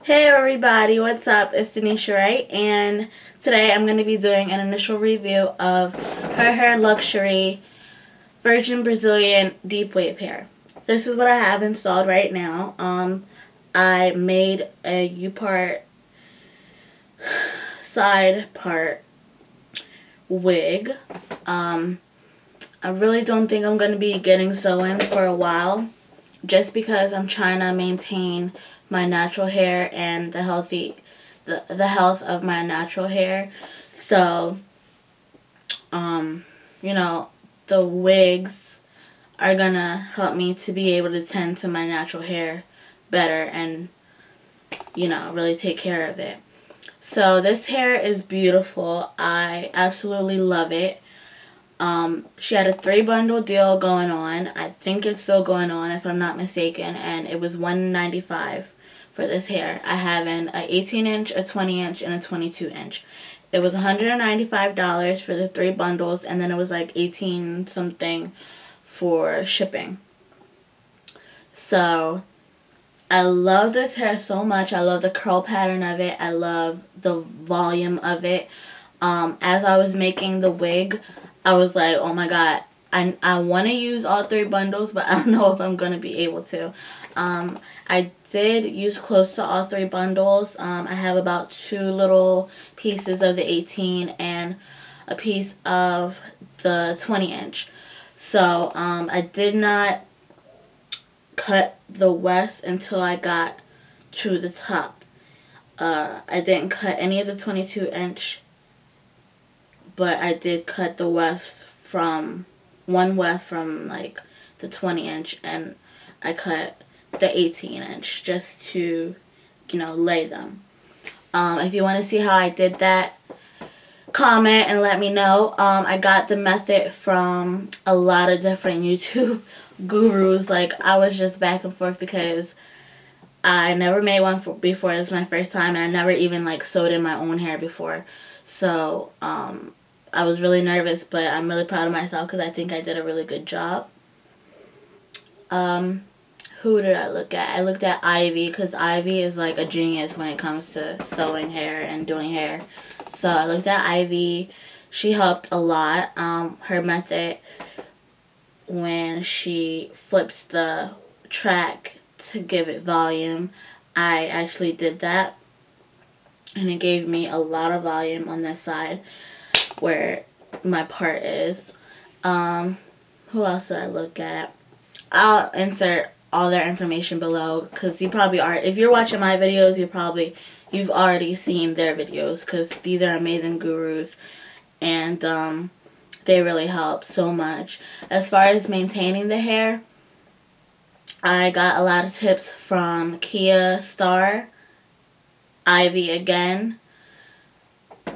Hey everybody, what's up? It's Denisha, right? And today I'm going to be doing an initial review of her hair luxury Virgin Brazilian deep wave hair. This is what I have installed right now. I made a U-part side part wig. I really don't think I'm going to be getting sew-ins for a while, just because I'm trying to maintain my natural hair and the health of my natural hair. So, you know, the wigs are gonna help me to be able to tend to my natural hair better and, you know, really take care of it. So this hair is beautiful. I absolutely love it. She had a 3-bundle deal going on. I think it's still going on if I'm not mistaken, and it was $195 for this hair. I have an 18-inch, a 20-inch, and a 22-inch. It was $195 for the 3 bundles, and then it was like 18 something for shipping. So I love this hair so much. I love the curl pattern of it. I love the volume of it. As I was making the wig, I was like, oh my god, I want to use all 3 bundles, but I don't know if I'm going to be able to. I did use close to all 3 bundles. I have about 2 little pieces of the 18 and a piece of the 20-inch. So I did not cut the wefts until I got to the top. I didn't cut any of the 22-inch. But I did cut the wefts from, one weft from like the 20-inch, and I cut the 18-inch just to, you know, lay them. If you want to see how I did that, comment and let me know. I got the method from a lot of different YouTube gurus. Like, I was just back and forth because I never made one before. This is my first time, and I never even like sewed in my own hair before. So, I was really nervous, but I'm really proud of myself because I think I did a really good job. Who did I look at? I looked at Ivy, because Ivy is like a genius when it comes to sewing hair and doing hair. So I looked at Ivy. She helped a lot. Her method, when she flips the track to give it volume, I actually did that, and it gave me a lot of volume on this side where my part is. Who else did I look at? I'll insert all their information below, because you probably are, if you're watching my videos, you've already seen their videos, because these are amazing gurus, and they really help so much. As far as maintaining the hair, I got a lot of tips from Kia Star, Ivy again,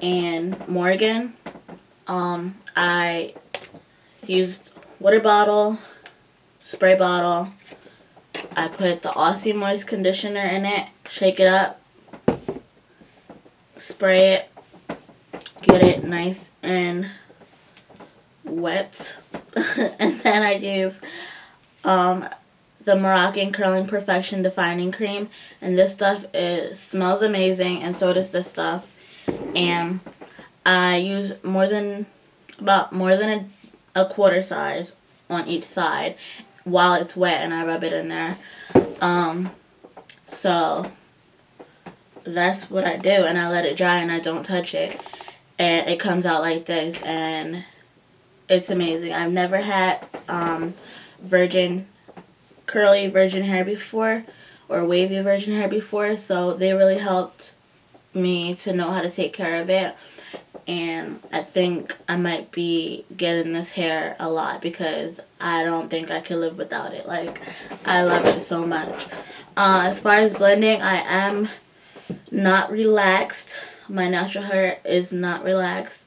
and Morgan. I used water bottle, spray bottle. I put the Aussie Moist conditioner in it, shake it up, spray it, get it nice and wet, and then I use the Moroccan Curling Perfection Defining Cream, and this stuff smells amazing, and so does this stuff. And I use more than a quarter size on each side while it's wet, and I rub it in there. So that's what I do, and I let it dry, and I don't touch it, and it comes out like this, and it's amazing. I've never had curly virgin hair before, or wavy virgin hair before, so they really helped me to know how to take care of it. And I think I might be getting this hair a lot, because I don't think I could live without it. Like, I love it so much. As far as blending, I am not relaxed. My natural hair is not relaxed.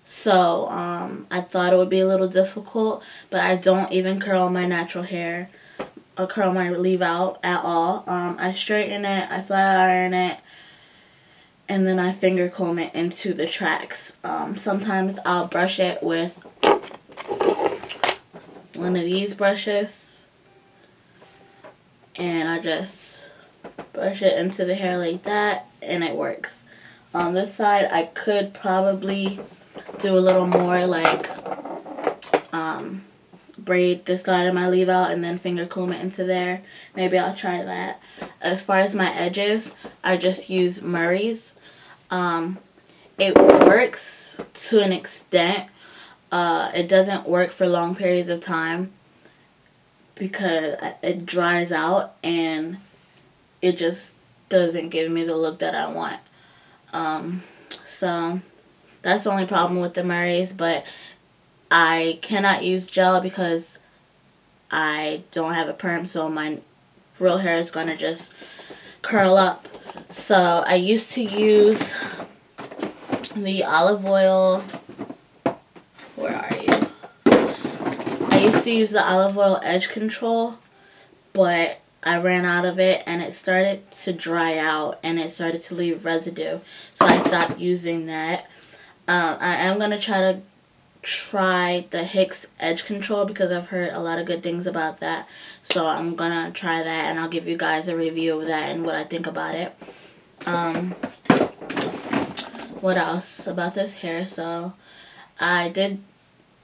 So, I thought it would be a little difficult, but I don't even curl my natural hair or curl my leave out at all. I straighten it, I flat iron it, and then I finger comb it into the tracks. Sometimes I'll brush it with one of these brushes, and I just brush it into the hair like that, and it works. On this side, I could probably do a little more, like braid this side of my leave out and then finger comb it into there. Maybe I'll try that. As far as my edges, I just use Murray's. It works to an extent. It doesn't work for long periods of time because it dries out and it just doesn't give me the look that I want. So that's the only problem with the Murray's, but I cannot use gel because I don't have a perm, so my real hair is going to just curl up. So I used to use the olive oil. Where are you? I used to use the olive oil edge control, but I ran out of it and it started to dry out and it started to leave residue. So I stopped using that. I am going to try the Hicks edge control because I've heard a lot of good things about that. So I'm going to try that and I'll give you guys a review of that and what I think about it. What else about this hair? So I did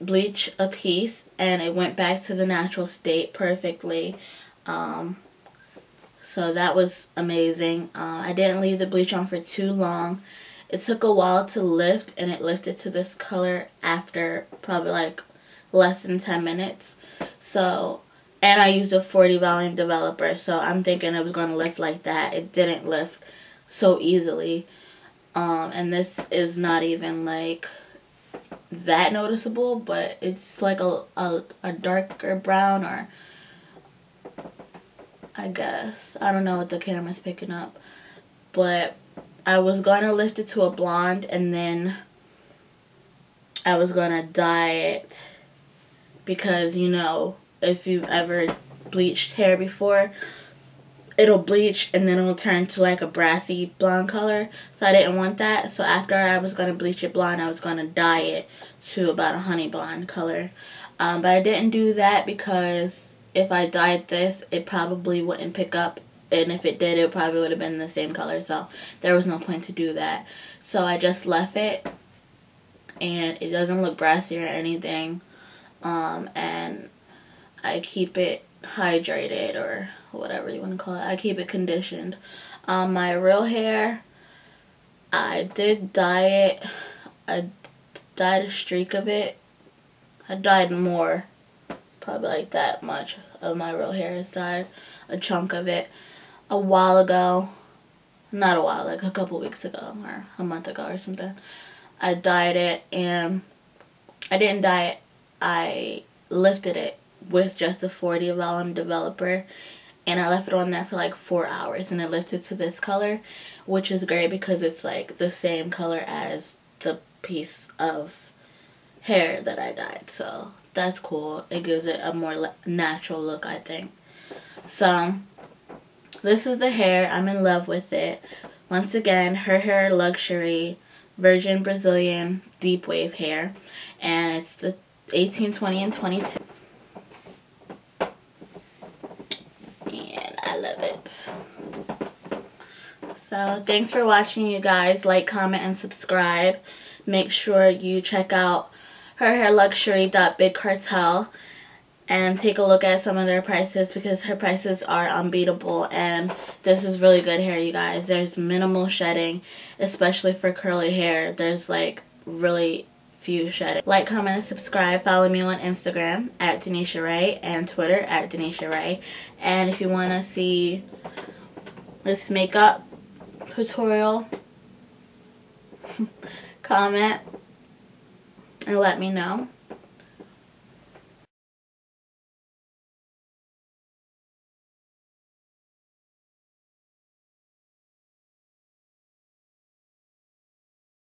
bleach a piece and it went back to the natural state perfectly. So that was amazing. I didn't leave the bleach on for too long. It took a while to lift, and it lifted to this color after probably like less than 10 minutes. So, and I used a 40 volume developer, so I'm thinking it was going to lift like that. It didn't lift so easily. And this is not even like that noticeable, but it's like a darker brown, or I guess. I don't know what the camera's picking up. But I was going to lift it to a blonde and then I was going to dye it because, you know, if you've ever bleached hair before, it'll bleach and then it'll turn to like a brassy blonde color. So I didn't want that. So after I was going to bleach it blonde, I was going to dye it to about a honey blonde color. But I didn't do that because if I dyed this, it probably wouldn't pick up. And if it did, it probably would have been the same color. So there was no point to do that. So I just left it. And it doesn't look brassy or anything. And I keep it hydrated or whatever you want to call it. I keep it conditioned. My real hair, I did dye it. I dyed a streak of it. I dyed more. Probably like that much of my real hair is dyed. A chunk of it. A while ago, not a while, like a couple weeks ago or a month ago or something, I dyed it, and I didn't dye it, I lifted it with just the 40 volume developer, and I left it on there for like 4 hours, and it lifted to this color, which is great because it's like the same color as the piece of hair that I dyed, so that's cool. It gives it a more natural look, I think. So this is the hair. I'm in love with it. Once again, Her Hair Luxury Virgin Brazilian Deep Wave hair. And it's the 18, 20, and 22. And I love it. So thanks for watching, you guys. Like, comment, and subscribe. Make sure you check out herhairluxury.bigcartel and take a look at some of their prices because her prices are unbeatable, and this is really good hair, you guys. There's minimal shedding, especially for curly hair. There's like really few shedding. Like, comment, and subscribe. Follow me on Instagram at Denisha Ray and Twitter at Denisha Ray. And if you want to see this makeup tutorial, comment and let me know.